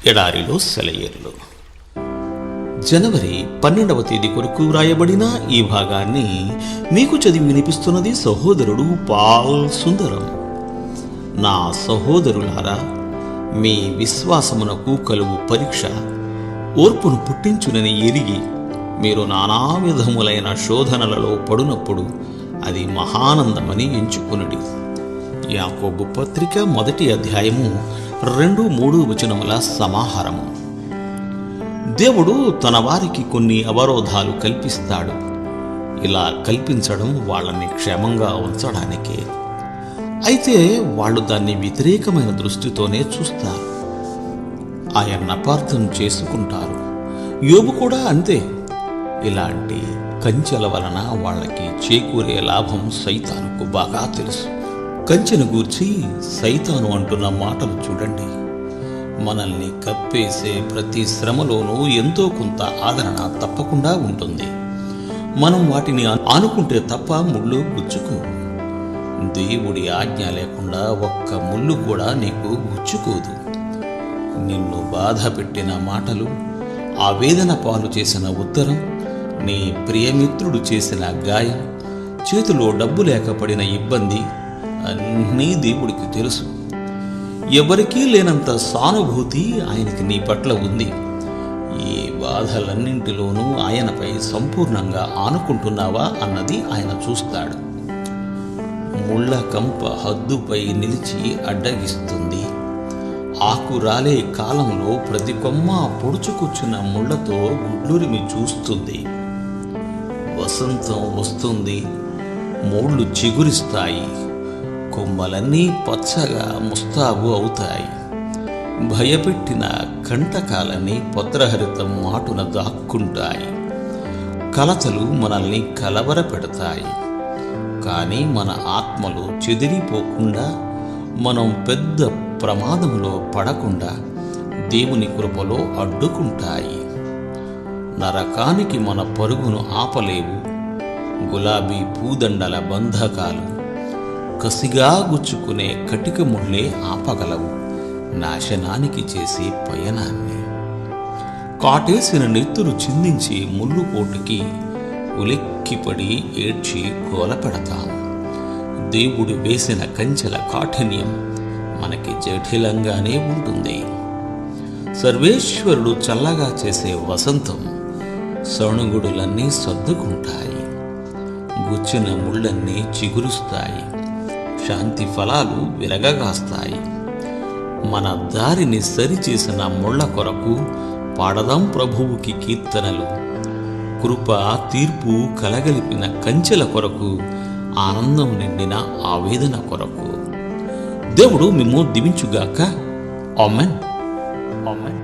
ఎడారిలో సెలయేర్లు. జనవరి 12వ తేదీ కొరకు వ్రాయబడిన ఈ భాగాన్ని మీకు చదివి వినిపిస్తున్నది సహోదరుడు పాల్ సుందరం. నా సహోదరులారా, మీ విశ్వాసమునకు కలుగు పరీక్ష ఓర్పును పుట్టించునని ఎరిగి మీరు నానా విధములైన శోధనలలో పడునప్పుడు అది మహానందమని ఎంచుకునుడి. యాకోబు పత్రిక 1వ అధ్యాయము 2-3 వచనముల సమాహారము. దేవుడు తన వారికి కొన్ని అవరోధాలు కల్పిస్తాడు. ఇలా కల్పించడం వాళ్ళని క్షేమంగా ఉంచడానికే. అయితే వాళ్ళు దాన్ని వ్యతిరేకమైన దృష్టితోనే చూస్తారు. ఆయన అపార్థం చేసుకుంటారు. యోబు కూడా అంతే. ఇలాంటి కంచెల వలన వాళ్ళకి చేకూరే లాభం సైతానుకు బాగా తెలుసు. కంచెను గూర్చి సైతాను అంటున్న మాటలు చూడండి. మనల్ని కప్పేసే ప్రతి శ్రమలోనూ ఎంతో కొంత ఆదరణ తప్పకుండా ఉంటుంది. మనం వాటిని ఆనుకుంటే తప్ప ముళ్ళు గుచ్చుకో. దేవుడి ఆజ్ఞ లేకుండా ఒక్క ముళ్ళు కూడా నీకు గుచ్చుకోదు. నిన్ను బాధ పెట్టిన మాటలు, ఆవేదన పాలు చేసిన ఉత్తరం, నీ ప్రియమిత్రుడు చేసిన గాయం, చేతిలో డబ్బు లేకపోడిన ఇబ్బంది అన్నీ దేవుడికి తెలుసు. ఎవరికీ లేనంత సానుభూతి ఆయనకి నీ పట్ల ఉంది. ఈ బాధలన్నింటిలోనూ ఆయనపై సంపూర్ణంగా ఆనుకుంటున్నావా అన్నది ఆయన చూస్తాడు. ముళ్ళ కంప హద్దుపై నిలిచి అడ్డగిస్తుంది. ఆకు రాలే కాలంలో ప్రతి కొమ్మ పొడుచుకొచ్చిన ముళ్లతో గుడ్లురిమి చూస్తుంది. వసంతం వస్తుంది, మూళ్ళు చిగురిస్తాయి, కొమ్మలన్నీ పచ్చగా ముస్తాబు అవుతాయి. భయపెట్టిన కంటకాలని పత్రహరితం మాటున దాక్కుంటాయి. కలతలు మనల్ని కలవరపెడతాయి. కానీ మన ఆత్మలు చెదిరిపోకుండా, మనం పెద్ద ప్రమాదంలో పడకుండా దేవుని కృపలో అడ్డుకుంటాయి. నరకానికి మన పరుగును ఆపలేవు. గులాబీ పూదండల బంధకాలు, కసిగా గుచ్చుకునే కటిక ముళ్ళే ఆపగలవు నాశనానికి చేసే పయనాన్ని. కాటేసిన నెత్తురు చిందించి ముళ్ళు పోటుకి ఉలిక్కిపడి ఏడ్చి గోలపెడతాం. దేవుడు వేసిన కంచెల కాఠిన్యం మనకి జటిలంగానే ఉంటుంది. సర్వేశ్వరుడు చల్లగా చేసే వసంతం సణుగుడులన్నీ సర్దుకుంటాయి. గుచ్చిన ముళ్ళన్నీ చిగురుస్తాయి. శాంతి ఫలాలు విరగగాస్తాయి. మన దారిని సరిచేసిన ముళ్ళ కొరకు పాడదాం ప్రభువుకి కీర్తనలు. కృప తీర్పు కలగలిపిన కంచెల కొరకు, ఆనందం నిండిన ఆవేదన కొరకు. దేవుడు మిమ్ము దీవించుగాక. ఆమేన్. ఆమేన్.